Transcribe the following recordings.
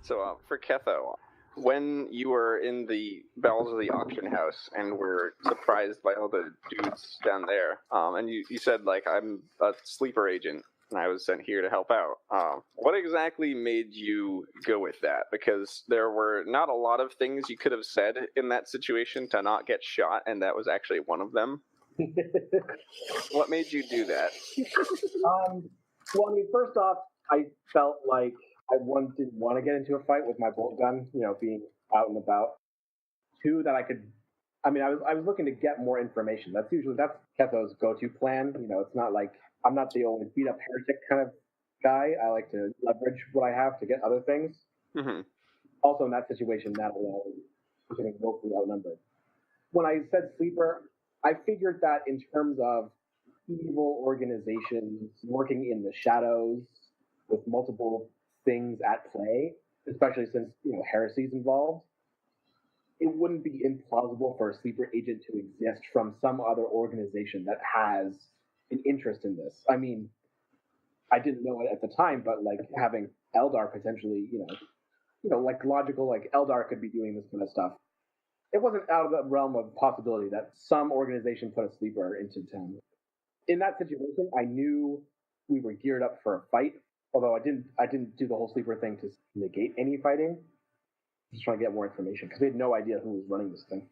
So, for Ketho, when you were in the bowels of the auction house and were surprised by all the dudes down there, and you said, like, I'm a sleeper agent and I was sent here to help out, what exactly made you go with that? Because there were not a lot of things you could have said in that situation to not get shot, and that was actually one of them. What made you do that? Well, I mean, first off, I felt like I didn't want to get into a fight with my bolt gun, being out and about. Two, that I was looking to get more information. That's Ketho's go-to plan. It's not like I'm not the only beat up heretic kind of guy. I like to leverage what I have to get other things. Mm-hmm. Also, in that situation, that alone, was getting woefully outnumbered. When I said sleeper, I figured that in terms of evil organizations working in the shadows with multiple things at play, especially since Heresy's involved, it wouldn't be implausible for a sleeper agent to exist from some other organization that has an interest in this. I mean, I didn't know it at the time, but like having Eldar potentially, like logical, like Eldar could be doing this kind of stuff. It wasn't out of the realm of possibility that some organization put a sleeper into town. In that situation, I knew we were geared up for a fight, although I didn't do the whole sleeper thing to negate any fighting. Just trying to get more information because we had no idea who was running this thing.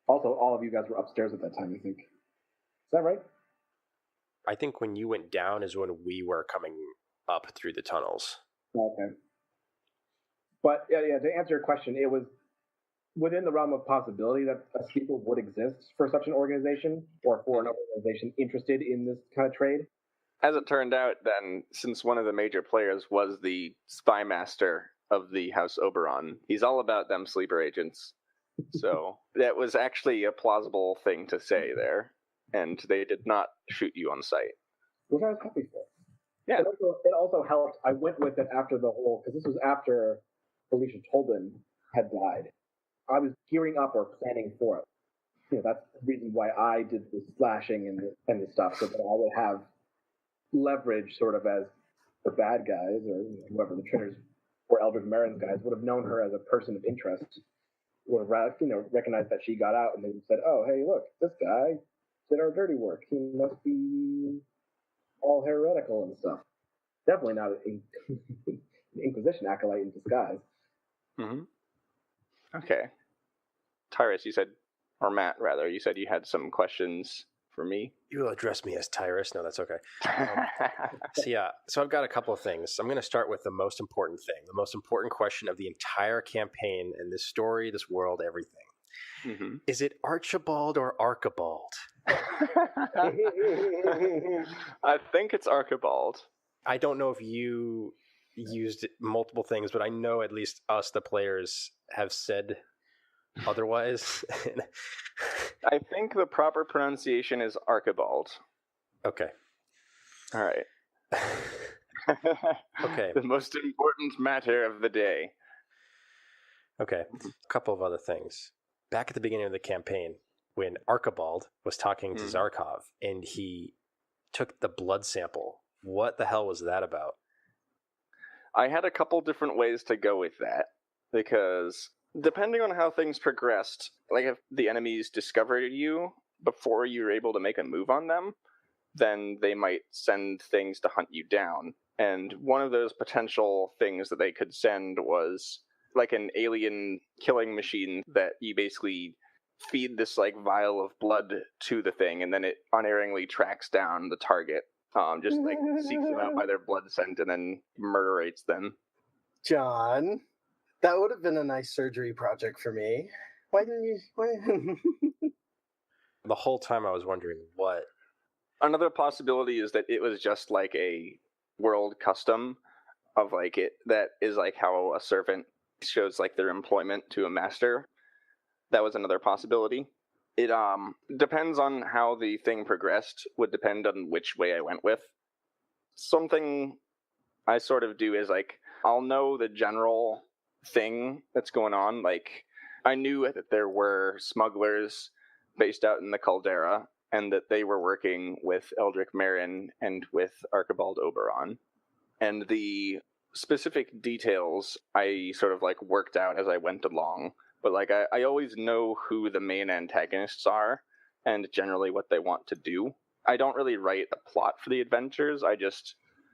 Also, all of you guys were upstairs at that time, I think. Is that right? I think when you went down is when we were coming up through the tunnels. Okay. But yeah, to answer your question, it was within the realm of possibility that a sleeper would exist for such an organization or for an organization interested in this kind of trade. As it turned out, then, since one of the major players was the spy master of the House Oberon, he's all about them sleeper agents. So that was actually a plausible thing to say there, and they did not shoot you on sight. Which I was happy for. Yeah. It also helped. I went with it after because this was after Felicia Tolbin had died. I was gearing up or planning for it. That's the reason why I did the slashing and the stuff, so that I would have leverage sort of as the bad guys or whoever the trainers or Eldred Marin's guys would have known her as a person of interest, would have recognized that she got out and they said, oh, hey, look, this guy did our dirty work. He must be all heretical and stuff. Definitely not an Inquisition acolyte in disguise. Mm-hmm. Okay. Tyruss, you said, or Matt, rather, you said you had some questions for me. You will address me as Tyruss. No, that's okay. So I've got a couple of things. I'm going to start with the most important thing, the most important question of the entire campaign and this story, this world, everything. Mm-hmm. Is it Archibald or Archibald? I think it's Archibald. I don't know if you used multiple things, but I know at least us, the players, have said otherwise. I think the proper pronunciation is Archibald. Okay. All right. Okay. The most important matter of the day. Okay. A couple of other things. Back at the beginning of the campaign, when Archibald was talking to Zarkov and he took the blood sample, what the hell was that about? I had a couple different ways to go with that, because depending on how things progressed, like if the enemies discovered you before you were able to make a move on them, then they might send things to hunt you down. And one of those potential things that they could send was like an alien killing machine that you basically feed this like vial of blood to the thing, and then it unerringly tracks down the target, just like seeks them out by their blood scent and then murderates them. John, that would have been a nice surgery project for me. Why didn't you? The whole time I was wondering what. Another possibility is that it was just like a world custom of like it that is like how a servant shows like their employment to a master. That was another possibility. It depends on how the thing progressed, would depend on which way I went with. Something I sort of do is like I'll know the general thing that's going on. Like I knew that there were smugglers based out in the Caldera, and that they were working with Eldric Marin and with Archibald Oberon. And the specific details I sort of like worked out as I went along, but like I always know who the main antagonists are and generally what they want to do. I don't really write a plot for the adventures.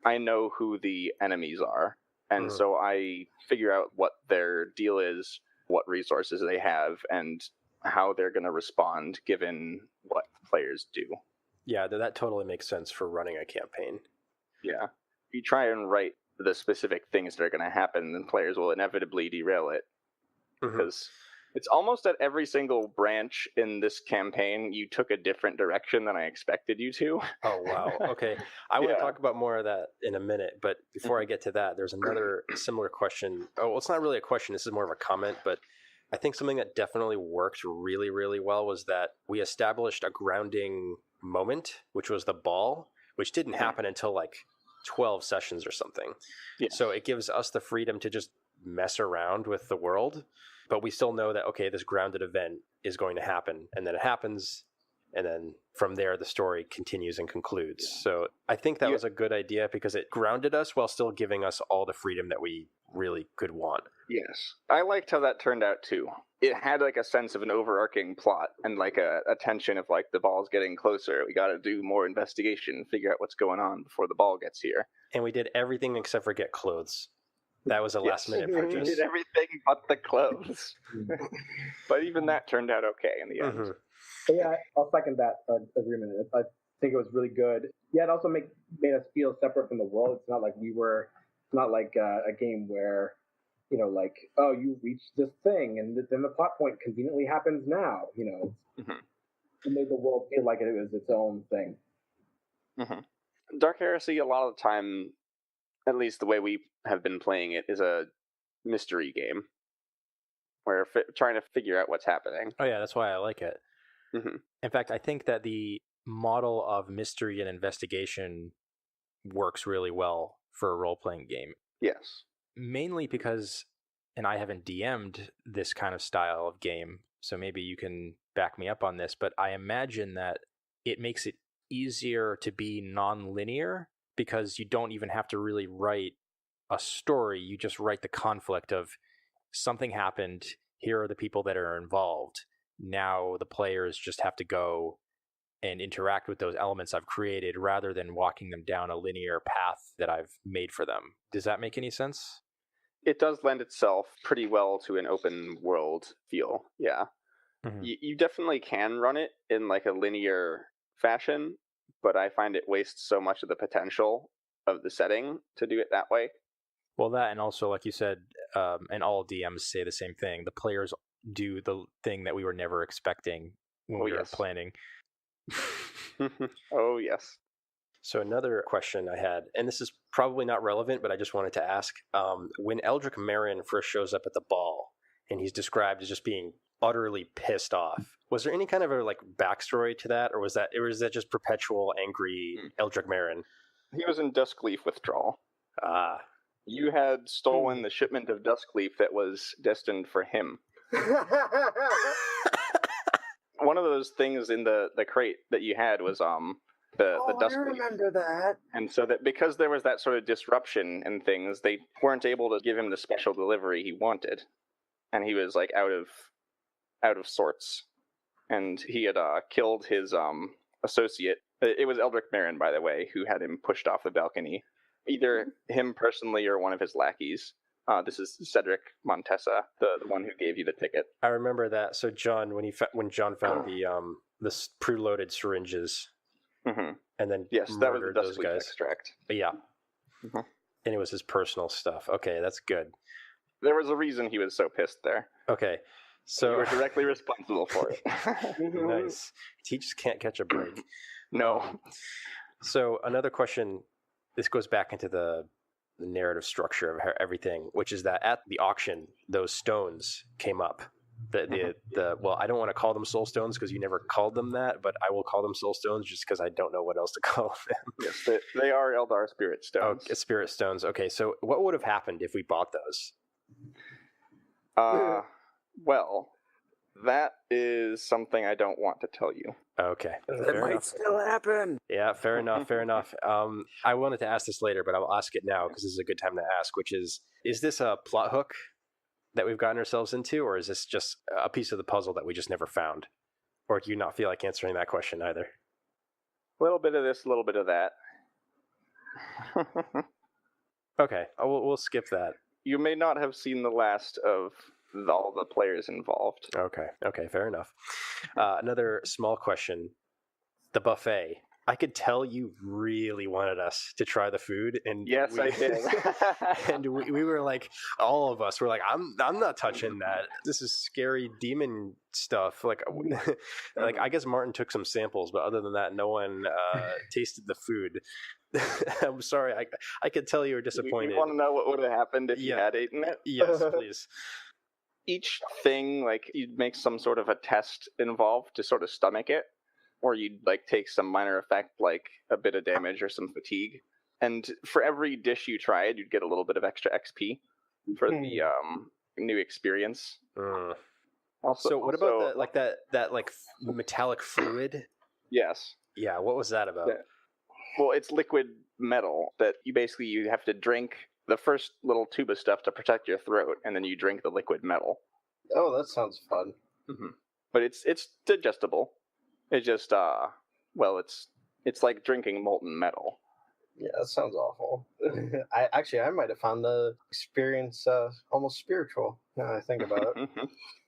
I know who the enemies are, and so I figure out what their deal is, what resources they have, and how they're going to respond given what players do. Yeah, that totally makes sense for running a campaign. Yeah. If you try and write the specific things that are going to happen, then players will inevitably derail it. Because it's almost at every single branch in this campaign, you took a different direction than I expected you to. Oh, wow. Okay. I want to talk about more of that in a minute, but before I get to that, there's another similar question. Oh, well, it's not really a question. This is more of a comment, but I think something that definitely worked really, really well was that we established a grounding moment, which was the ball, which didn't happen until like 12 sessions or something. Yes. So it gives us the freedom to just mess around with the world, but we still know that, okay, this grounded event is going to happen, and then it happens, and then from there the story continues and concludes. So I think that was a good idea because it grounded us while still giving us all the freedom that we really could want. Yes. I liked how that turned out too. It had like a sense of an overarching plot and like a tension of like the ball's getting closer. We got to do more investigation, figure out what's going on before the ball gets here. And we did everything except for get clothes. That was a last minute purchase. We did everything but the clothes. But even that turned out okay in the end. So yeah, I'll second that agreement. I think it was really good. Yeah, it also made us feel separate from the world. It's not like it's not like a game where, you know, like, oh, you reached this thing and then the plot point conveniently happens now, you know. It made the world feel like it was its own thing. Dark Heresy, a lot of the time, at least the way we have been playing it, is a mystery game where trying to figure out what's happening. Oh yeah, that's why I like it. In fact, I think that the model of mystery and investigation works really well for a role-playing game. Yes. Mainly because, and I haven't DM'd this kind of style of game, so maybe you can back me up on this, but I imagine that it makes it easier to be non-linear because you don't even have to really write a story. You just write the conflict of something happened, here are the people that are involved. Now the players just have to go and interact with those elements I've created rather than walking them down a linear path that I've made for them. Does that make any sense? It does lend itself pretty well to an open world feel, yeah. You definitely can run it in like a linear fashion, but I find it wastes so much of the potential of the setting to do it that way. Well, that, and also, like you said, and all DMs say the same thing, the players do the thing that we were never expecting when we were planning. Oh, yes. So another question I had, and this is probably not relevant, but I just wanted to ask, when Eldrick Marin first shows up at the ball, and he's described as just being utterly pissed off, was there any kind of a like backstory to that, or was that just perpetual angry Eldrick Marin? He was in Duskleaf withdrawal. You had stolen the shipment of Duskleaf that was destined for him. One of those things in the crate that you had was the Duskleaf. I remember that. And so that because there was that sort of disruption and things, they weren't able to give him the special delivery he wanted, and he was like out of sorts. And he had killed his associate. It was Eldrick Marin, by the way, who had him pushed off the balcony. Either him personally or one of his lackeys. This is Cedric Montesa, the one who gave you the ticket. I remember that. So John, when John found the preloaded syringes, and then that was the those Duskleaf guys. Extract. Yeah, and it was his personal stuff. Okay, that's good. There was a reason he was so pissed there. Okay, so you were directly responsible for it. Nice. He just can't catch a break. No. So another question. This goes back into the narrative structure of everything, which is that at the auction, those stones came up. Well, I don't want to call them soul stones because you never called them that, but I will call them soul stones just because I don't know what else to call them. Yes, they are Eldar spirit stones. Oh, spirit stones. Okay, so what would have happened if we bought those? Well, that is something I don't want to tell you. Okay. That might still happen. Yeah, fair enough, fair enough. I wanted to ask this later, but I'll ask it now because this is a good time to ask, which is this a plot hook that we've gotten ourselves into, or is this just a piece of the puzzle that we just never found? Or do you not feel like answering that question either? A little bit of this, a little bit of that. Okay, we'll skip that. You may not have seen the last of all the players involved. Okay, fair enough. Another small question. The buffet. I could tell you really wanted us to try the food, and yes, I did. And we were like, all of us were like, I'm not touching that. This is scary demon stuff. Like, I guess Martin took some samples, but other than that, no one tasted the food. I'm sorry. I could tell you were disappointed. You want to know what would have happened if you had eaten it? Yes, please. Each thing, like, you'd make some sort of a test involved to sort of stomach it, or you'd like take some minor effect, like a bit of damage or some fatigue. And for every dish you tried, you'd get a little bit of extra XP for the new experience. Also, so what about that metallic fluid? Yes. Yeah, what was that about? Well, it's liquid metal that you have to drink the first little tube of stuff to protect your throat, and then you drink the liquid metal. Oh, that sounds fun. Mm-hmm. But it's digestible. It just it's like drinking molten metal. Yeah, that sounds awful. I might have found the experience almost spiritual. Now that I think about it.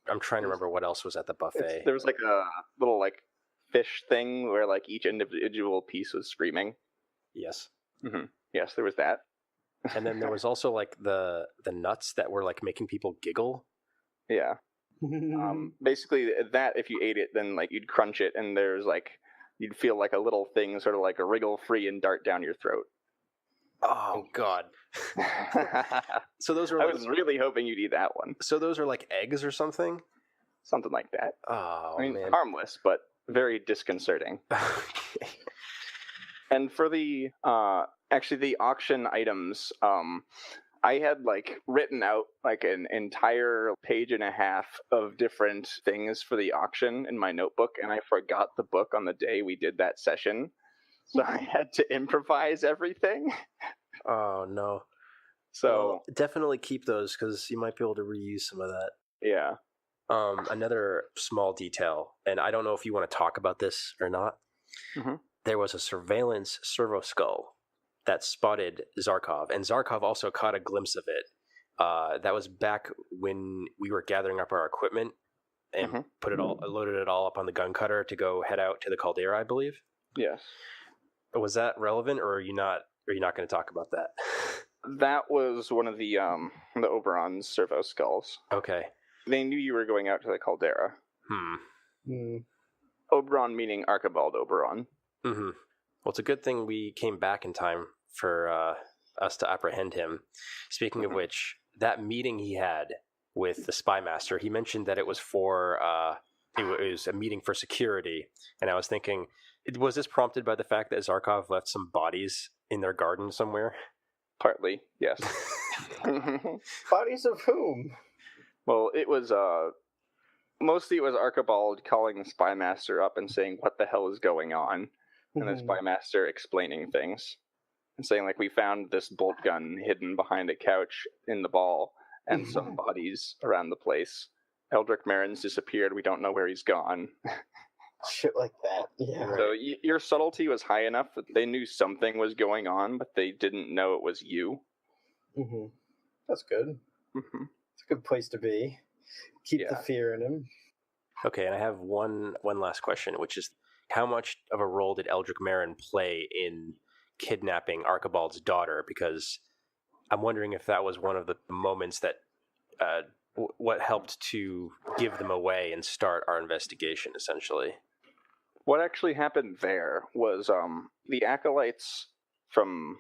I'm trying to remember what else was at the buffet. There was like a little like fish thing where like each individual piece was screaming. Yes. Mm-hmm. Yes, there was that. And then there was also like the nuts that were like making people giggle. Yeah. Basically that if you ate it, then like you'd crunch it, and there's like you'd feel like a little thing sort of like a wriggle free and dart down your throat. Oh God. So those were I was really hoping you'd eat that one. So those are like eggs or something? Something like that. Oh, I mean, man. Harmless, but very disconcerting. And for the actually the auction items, I had like written out like an entire page and a half of different things for the auction in my notebook, and I forgot the book on the day we did that session. So I had to improvise everything. Oh, no. So definitely keep those because you might be able to reuse some of that. Yeah. Another small detail, and I don't know if you want to talk about this or not. Mm-hmm. There was a surveillance servo skull that spotted Zarkov, and Zarkov also caught a glimpse of it. That was back when we were gathering up our equipment and loaded it all up on the gun cutter to go head out to the caldera, I believe. Yes. Was that relevant, or are you not going to talk about that? That was one of the Oberon's servo skulls. Okay. They knew you were going out to the caldera. Oberon meaning Archibald Oberon. Mm-hmm. Well, it's a good thing we came back in time for us to apprehend him. Speaking of which, that meeting he had with the spy master, he mentioned that it was for it was a meeting for security, and I was thinking, was this prompted by the fact that Zarkov left some bodies in their garden somewhere? Partly, yes. Bodies of whom? Well, it was mostly it was Archibald calling the spy master up and saying what the hell is going on. And the spy master explaining things and saying, like, we found this bolt gun hidden behind a couch in the ball and some bodies around the place. Eldrick Marin's disappeared. We don't know where he's gone. Shit like that. Yeah. So your subtlety was high enough that they knew something was going on, but they didn't know it was you. Mm-hmm. That's good. Mm-hmm. It's a good place to be. Keep the fear in him. Okay, and I have one last question, which is, how much of a role did Eldrick Marin play in kidnapping Archibald's daughter? Because I'm wondering if that was one of the moments that what helped to give them away and start our investigation, essentially. What actually happened there was the acolytes from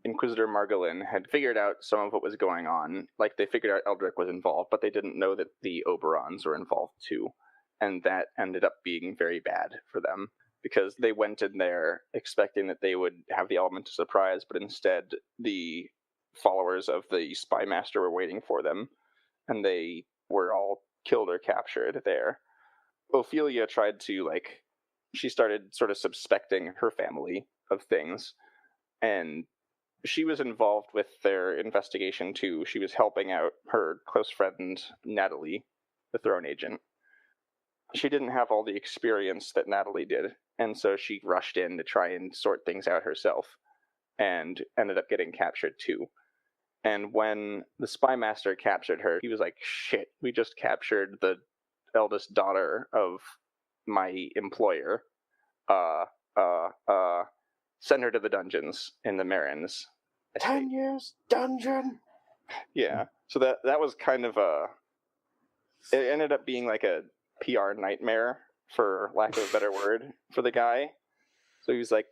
Inquisitor Margolin had figured out some of what was going on. Like, they figured out Eldrick was involved, but they didn't know that the Oberons were involved too. And that ended up being very bad for them, because they went in there expecting that they would have the element of surprise, but instead the followers of the spy master were waiting for them, and they were all killed or captured there. Ophelia tried to, like, she started sort of suspecting her family of things, and she was involved with their investigation too. She was helping out her close friend Natalie, the Throne Agent. She didn't have all the experience that Natalie did, and so she rushed in to try and sort things out herself, and ended up getting captured too. And when the spy master captured her, he was like, shit, we just captured the eldest daughter of my employer. Send her to the dungeons in the Marins. 10 years dungeon. Yeah. So that was kind of it ended up being like a PR nightmare, for lack of a better word, for the guy. So he was like,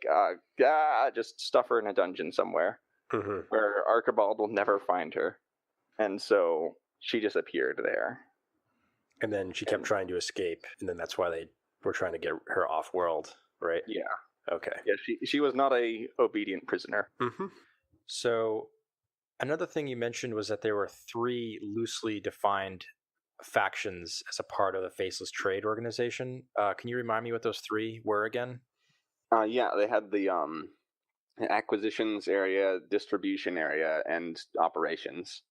just stuff her in a dungeon somewhere where Archibald will never find her. And so she just appeared there. And then she kept trying to escape, and then that's why they were trying to get her off world, right? Yeah. Okay. Yeah, she was not a obedient prisoner. So another thing you mentioned was that there were 3 loosely defined factions as a part of the Faceless Trade organization. Can you remind me what those 3 were again? Yeah, they had the acquisitions area, distribution area, and operations.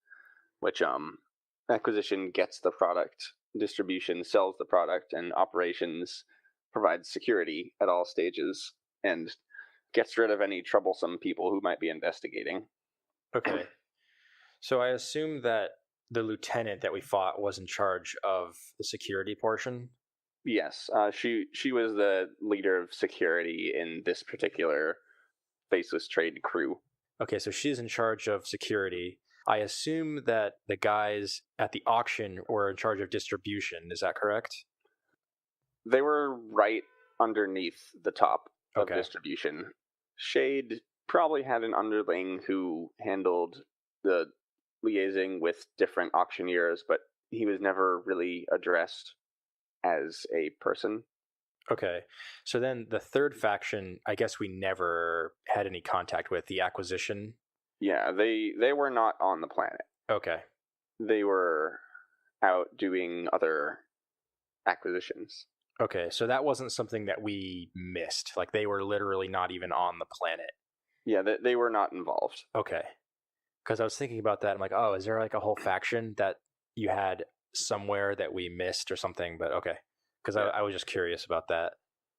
Which acquisition gets the product, distribution sells the product, and operations provides security at all stages and gets rid of any troublesome people who might be investigating. Okay. So I assume that the lieutenant that we fought was in charge of the security portion? Yes, she was the leader of security in this particular Faceless Trade crew. Okay, so she's in charge of security. I assume that the guys at the auction were in charge of distribution. Is that correct? They were right underneath the top of Okay. distribution. Shade probably had an underling who handled the liaising with different auctioneers, but he was never really addressed as a person. Okay. So then the third faction, I guess we never had any contact with, the acquisition. Yeah, they were not on the planet. Okay. They were out doing other acquisitions. Okay, so that wasn't something that we missed. Like, they were literally not even on the planet. Yeah, they were not involved. Okay. Because I was thinking about that. I'm like, oh, is there like a whole faction that you had somewhere that we missed or something? But okay. Because I was just curious about that.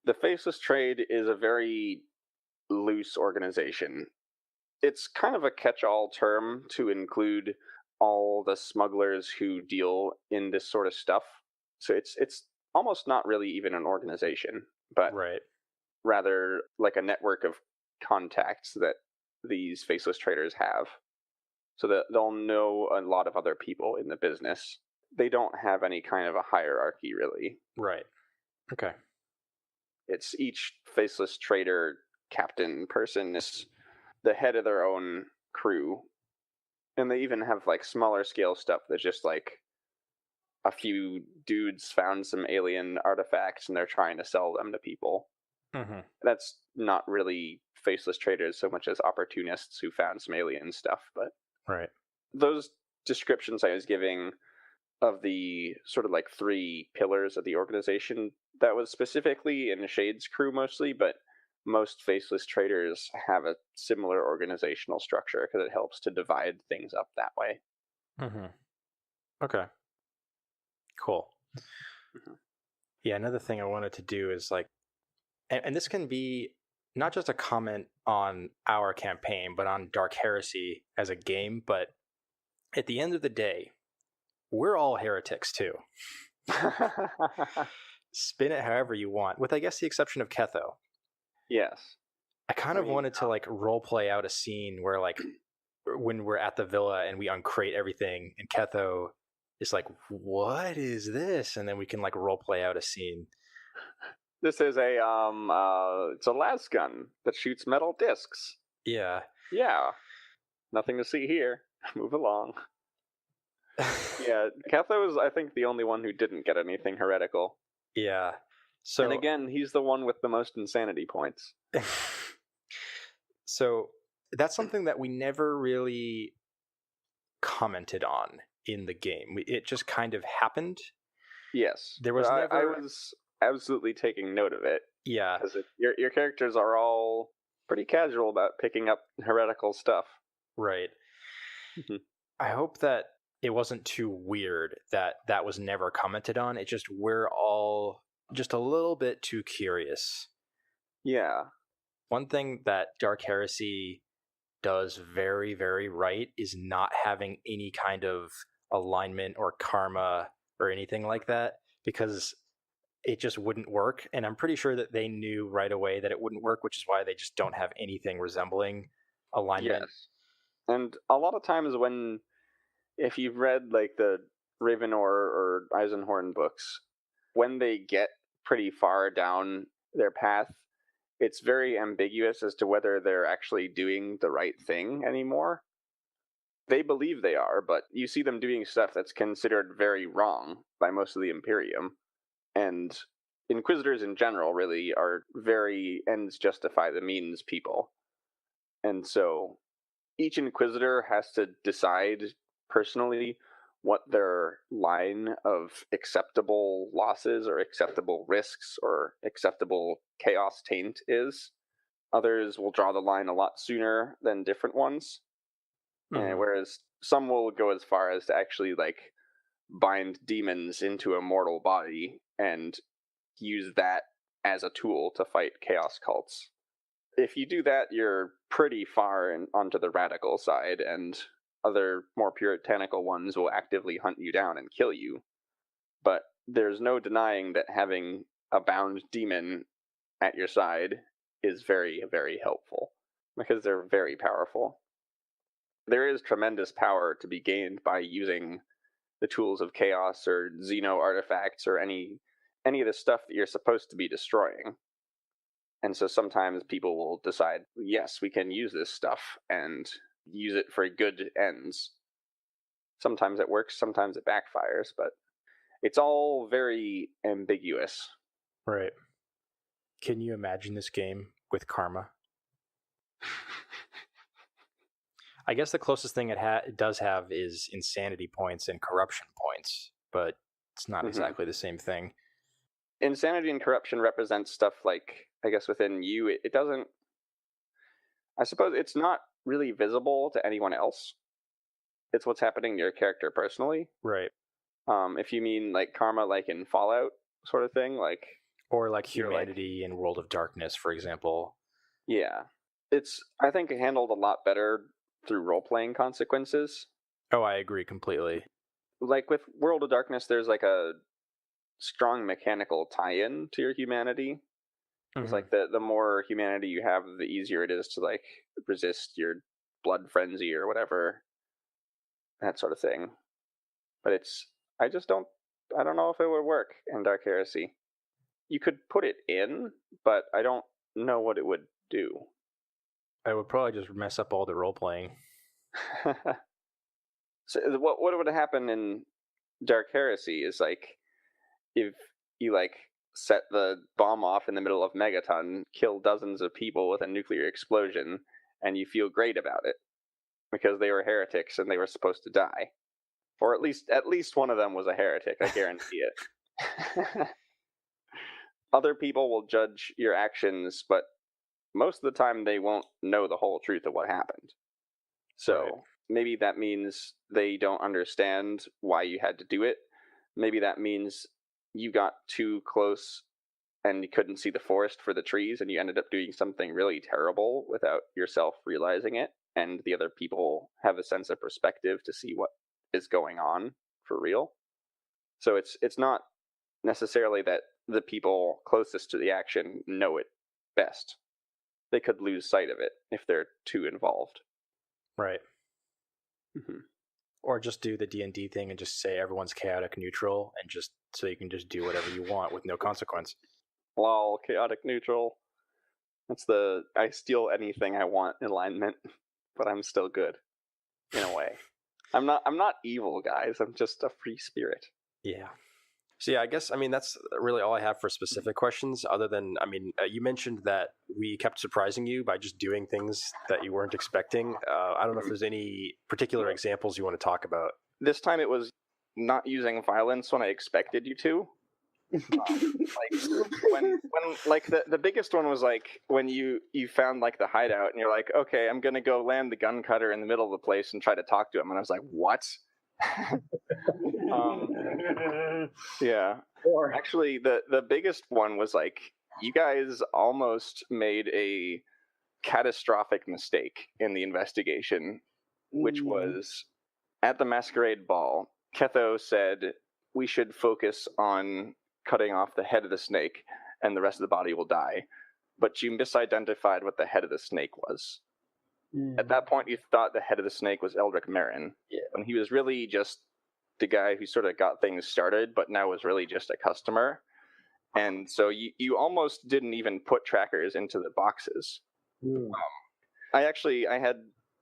The Faceless Trade is a very loose organization. It's kind of a catch-all term to include all the smugglers who deal in this sort of stuff. So it's almost not really even an organization, but right. rather like a network of contacts that these faceless traders have. So that they'll know a lot of other people in the business. They don't have any kind of a hierarchy, really. Right. Okay. It's each faceless trader captain person is the head of their own crew. And they even have like smaller scale stuff that's just like a few dudes found some alien artifacts and they're trying to sell them to people. Mm-hmm. That's not really faceless traders so much as opportunists who found some alien stuff. But right. Those descriptions I was giving of the sort of like 3 pillars of the organization, that was specifically in Shade's crew mostly, but most faceless traders have a similar organizational structure because it helps to divide things up that way. Mm-hmm. Okay. Cool. Mm-hmm. Yeah, another thing I wanted to do is like, and this can be not just a comment on our campaign, but on Dark Heresy as a game. But at the end of the day, we're all heretics too. Spin it however you want, with I guess the exception of Ketho. Yes. I kind of wanted to like role play out a scene where like when we're at the villa and we uncrate everything and Ketho is like, what is this? And then we can like role play out a scene. This is it's a las gun that shoots metal discs. Yeah. Yeah. Nothing to see here. Move along. Yeah, Ketho is, I think, the only one who didn't get anything heretical. Yeah. So, and again, he's the one with the most insanity points. So that's something that we never really commented on in the game. It just kind of happened. Yes. There was never... I was absolutely taking note of it. Yeah, Because your characters are all pretty casual about picking up heretical stuff. right. I hope that it wasn't too weird that was never commented on. It's just we're all just a little bit too curious. Yeah. One thing that Dark Heresy does very, very right is not having any kind of alignment or karma or anything like that, because it just wouldn't work. And I'm pretty sure that they knew right away that it wouldn't work, which is why they just don't have anything resembling alignment. Yes. And a lot of times if you've read like the Ravenor or Eisenhorn books, when they get pretty far down their path, it's very ambiguous as to whether they're actually doing the right thing anymore. They believe they are, but you see them doing stuff that's considered very wrong by most of the Imperium. And Inquisitors in general really are very ends justify the means people. And so each Inquisitor has to decide personally what their line of acceptable losses or acceptable risks or acceptable chaos taint is. Others will draw the line a lot sooner than different ones. Whereas some will go as far as to actually like bind demons into a mortal body and use that as a tool to fight chaos cults. If you do that, you're pretty far onto the radical side, and other more puritanical ones will actively hunt you down and kill you. But there's no denying that having a bound demon at your side is very, very helpful, because they're very powerful. There is tremendous power to be gained by using the tools of chaos or Xeno artifacts or any of the stuff that you're supposed to be destroying. And so sometimes people will decide, yes, we can use this stuff and use it for good ends. Sometimes it works, sometimes it backfires, but it's all very ambiguous. Right. Can you imagine this game with karma? I guess the closest thing it does have is insanity points and corruption points, but it's not exactly the same thing. Insanity and corruption represent stuff like, I guess within you, it doesn't, I suppose it's not really visible to anyone else. It's what's happening to your character personally. Right. If you mean like karma, like in Fallout sort of thing, like. Or like humanity in World of Darkness, for example. Yeah. It's, I think, handled a lot better through role-playing consequences. Oh, I agree completely. Like with World of Darkness, there's like a strong mechanical tie-in to your humanity. It's like the more humanity you have, the easier it is to like resist your blood frenzy or whatever, that sort of thing. But I don't know if it would work in Dark Heresy. You could put it in, but I don't know what it would do. I would probably just mess up all the role playing. So what would happen in Dark Heresy is like if you like set the bomb off in the middle of Megaton, kill dozens of people with a nuclear explosion, and you feel great about it because they were heretics and they were supposed to die, or at least one of them was a heretic. I guarantee it. Other people will judge your actions, but most of the time they won't know the whole truth of what happened. So maybe that means they don't understand why you had to do it. Maybe that means you got too close and you couldn't see the forest for the trees and you ended up doing something really terrible without yourself realizing it, and the other people have a sense of perspective to see what is going on for real. So it's not necessarily that the people closest to the action know it best. They could lose sight of it if they're too involved. Right. Or just do the D&D thing and just say everyone's chaotic neutral, and just so you can just do whatever you want with no consequence. Lol, chaotic neutral. That's the I steal anything I want alignment, but I'm still good in a way. I'm not evil, guys. I'm just a free spirit. Yeah. So yeah, I guess, that's really all I have for specific questions, other than, you mentioned that we kept surprising you by just doing things that you weren't expecting. I don't know if there's any particular examples you want to talk about. This time it was not using violence when I expected you to. when like the biggest one was like when you found like the hideout and you're like, okay, I'm gonna go land the gun cutter in the middle of the place and try to talk to him, and I was like, what? Yeah. Or Actually, the biggest one was like you guys almost made a catastrophic mistake in the investigation, which was at the masquerade ball. Ketho said we should focus on cutting off the head of the snake, and the rest of the body will die. But you misidentified what the head of the snake was. At that point, you thought the head of the snake was Eldrick Marin, when he was really just the guy who sort of got things started, but now was really just a customer. And so you almost didn't even put trackers into the boxes. I had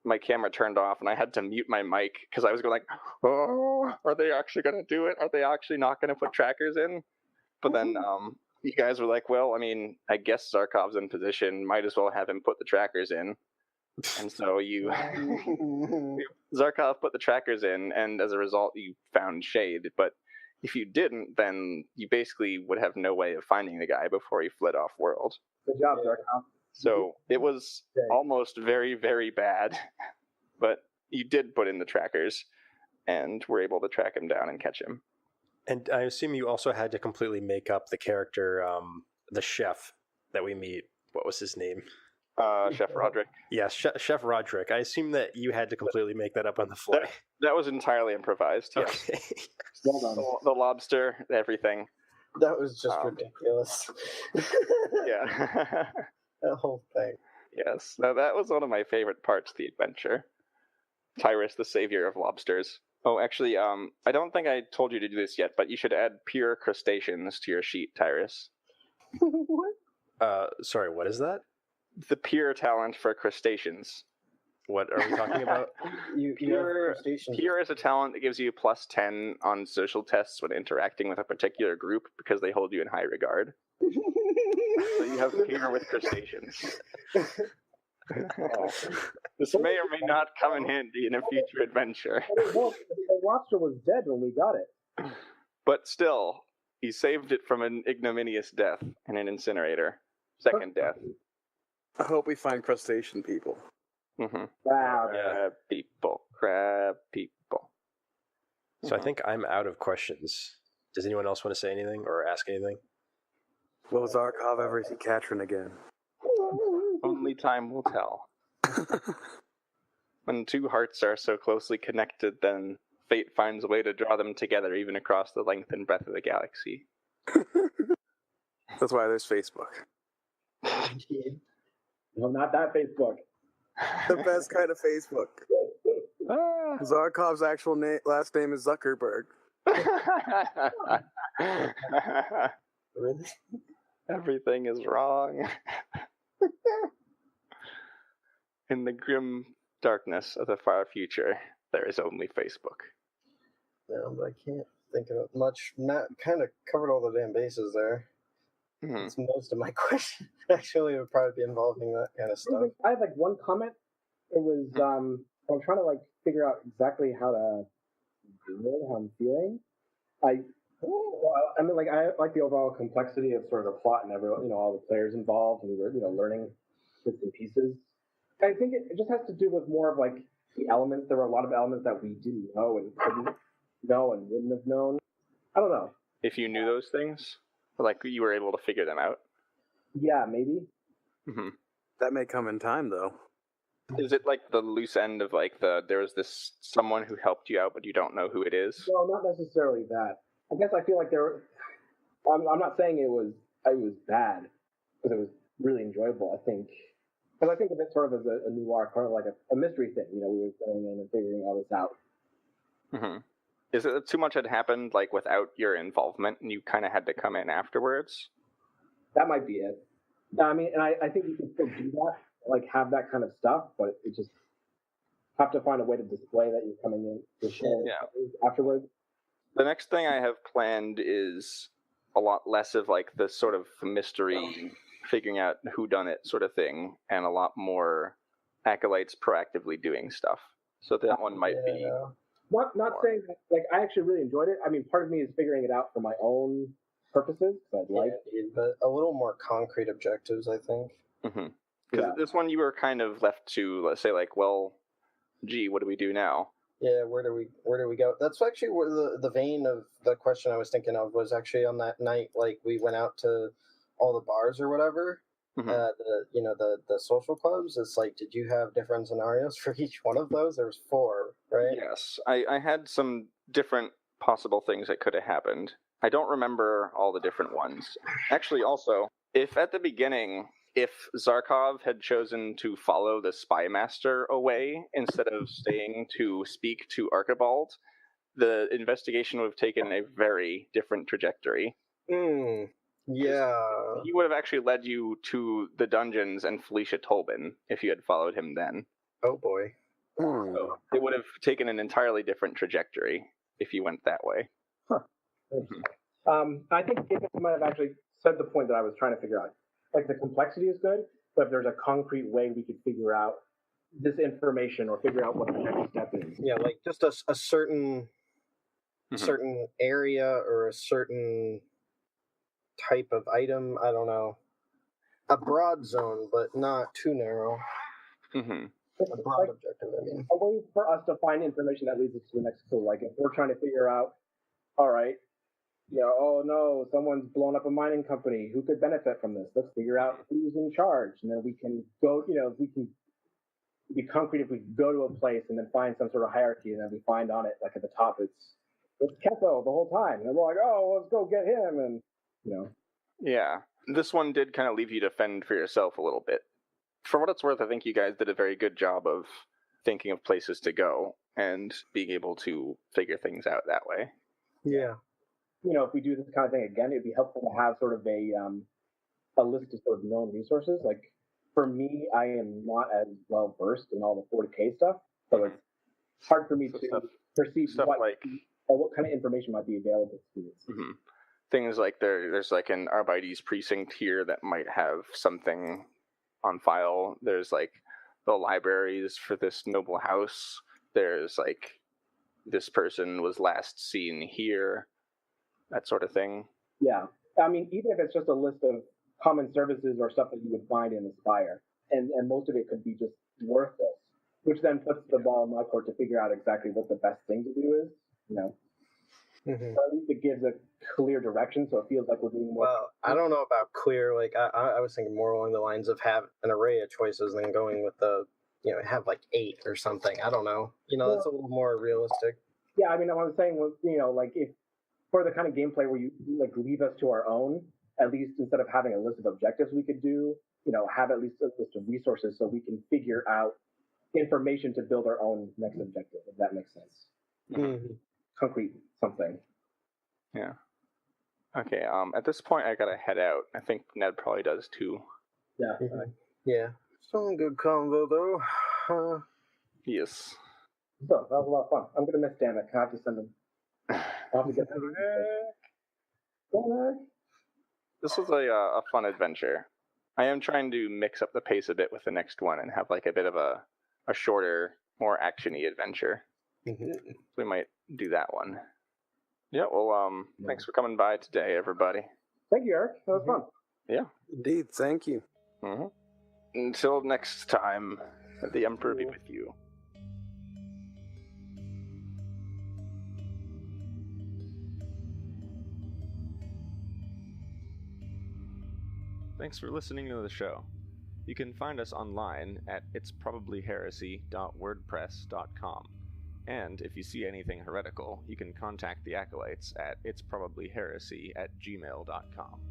my camera turned off and I had to mute my mic because I was going like, oh, are they actually going to do it? Are they actually not going to put trackers in? But then you guys were like, well, I mean, I guess Zarkov's in position. Might as well have him put the trackers in. And so Zarkov put the trackers in, and as a result, you found Shade. But if you didn't, then you basically would have no way of finding the guy before he fled off world. good job, Zarkov. So it was almost very, very bad. But you did put in the trackers, and were able to track him down and catch him. And I assume you also had to completely make up the character, the chef that we meet. What was his name? Chef Roderick. Yes, Chef Roderick. I assume that you had to completely make that up on the fly. That was entirely improvised. Yes. Okay. Well done. The lobster, everything. That was just ridiculous. Yeah. That whole thing. Yes. Now that was one of my favorite parts of the adventure. Tyruss, the savior of lobsters. Oh, actually, I don't think I told you to do this yet, but you should add pure crustaceans to your sheet, Tyruss. What? Sorry, what is that? The pure talent for crustaceans. What are we talking about? Pure is a talent that gives you plus 10 on social tests when interacting with a particular group because they hold you in high regard. So you have pure with crustaceans. This may or may not come in handy in a future adventure. The lobster was dead when we got it. But still, he saved it from an ignominious death in an incinerator. Second death. I hope we find crustacean people. Mm-hmm. Wow. Crab people. So I think I'm out of questions. Does anyone else want to say anything or ask anything? Will Zarkov ever see Katrin again? Only time will tell. When two hearts are so closely connected, then fate finds a way to draw them together even across the length and breadth of the galaxy. That's why there's Facebook. No, not that Facebook. The best kind of Facebook. Zarkov's actual last name is Zuckerberg. Really? Everything is wrong. In the grim darkness of the far future, there is only Facebook. No, but I can't think of it much. Matt kind of covered all the damn bases there. Mm-hmm. It's most of my question actually would probably be involving that kind of stuff. I had like one comment. It was I'm trying to like figure out exactly how to do it, how I'm feeling. I mean, like I like the overall complexity of sort of the plot and all the players involved, and we were learning bits and pieces. I think it just has to do with more of like the elements. There were a lot of elements that we didn't know and couldn't know and wouldn't have known. I don't know. If you knew those things, like you were able to figure them out. Yeah, maybe. Mm-hmm. That may come in time, though. Is it like the loose end of like there was this someone who helped you out, but you don't know who it is? No, not necessarily that. I guess I feel like I'm not saying it was bad, because it was really enjoyable. I think, because I think of it sort of as a noir, kind of like a mystery thing. We were going in and figuring all this out. Mm-hmm. Is it that too much had happened like without your involvement, and you kind of had to come in afterwards? That might be it. I mean, and I think you can still do that, like have that kind of stuff, but it just have to find a way to display that you're coming in to show afterwards. The next thing I have planned is a lot less of like the sort of mystery, figuring out who done it sort of thing, and a lot more acolytes proactively doing stuff. So that one might be. Not saying that, like I actually really enjoyed it. I mean, part of me is figuring it out for my own purposes. Because I'd like, but a little more concrete objectives, I think. Because Yeah. this one you were kind of left to, let's say, like, well, gee, what do we do now? Yeah, where do we go? That's actually where the vein of the question I was thinking of was actually on that night, like we went out to all the bars or whatever. Mhm. The social clubs. It's like, did you have different scenarios for each one of those? There was 4, right? Yes, I had some different possible things that could have happened. I don't remember all the different ones. Actually, also, if at the beginning, if Zarkov had chosen to follow the spy master away instead of staying to speak to Archibald, the investigation would have taken a very different trajectory. Yeah. He would have actually led you to the dungeons and Felicia Tolbin if you had followed him then. Oh boy. So it would have taken an entirely different trajectory if you went that way. I think if it might have actually said the point that I was trying to figure out. Like, the complexity is good, but if there's a concrete way we could figure out this information or figure out what the next step is. Yeah, like just a certain certain area or a certain type of item. I don't know. A broad zone, but not too narrow. Mm-hmm. A broad objective, I mean. A way for us to find information that leads us to the next clue. Like, if we're trying to figure out, all right, oh no, someone's blown up a mining company. Who could benefit from this? Let's figure out who's in charge. And then we can go, we can be concrete if we go to a place and then find some sort of hierarchy, and then we find on it, like at the top, it's Ketho the whole time. And we're like, oh, let's go get him. And, Yeah. This one did kind of leave you to fend for yourself a little bit. For what it's worth, I think you guys did a very good job of thinking of places to go and being able to figure things out that way. Yeah. If we do this kind of thing again, it'd be helpful to have sort of a list of sort of known resources. Like, for me, I am not as well versed in all the 40K stuff, so it's hard for me to perceive what kind of information might be available to us. Mm-hmm. Things like there's like an Arbites precinct here that might have something on file. There's like the libraries for this noble house. There's like this person was last seen here, that sort of thing. Yeah. I mean, even if it's just a list of common services or stuff that you would find in Aspire, and most of it could be just worthless, which then puts the ball in my court to figure out exactly what the best thing to do is, Mm-hmm. So at least it gives a clear direction, so it feels like we're doing more. Well, I don't know about clear. Like, I was thinking more along the lines of have an array of choices than going with have like 8 or something. I don't know. That's a little more realistic. Yeah, I mean, what I'm saying was, like, if for the kind of gameplay where you like leave us to our own, at least instead of having a list of objectives we could do, have at least a list of resources so we can figure out information to build our own next objective, if that makes sense. Mm-hmm. Concrete something. Yeah. Okay, at this point I gotta head out. I think Ned probably does too. Yeah. Mm-hmm. Yeah. Some good convo though. Yes. So that was a lot of fun. I'm gonna miss Dammit. I have to send him. I'll have to get him. This was a fun adventure. I am trying to mix up the pace a bit with the next one and have like a bit of a shorter, more action-y adventure. Mm-hmm. We might do that one. Yeah, well, thanks for coming by today, everybody. Thank you, Eric. That was fun. Yeah. Indeed, thank you. Mm-hmm. Until next time, the Emperor be with you. Thanks for listening to the show. You can find us online at itsprobablyheresy.wordpress.com. And if you see anything heretical, you can contact the Acolytes at itsprobablyheresy@gmail.com.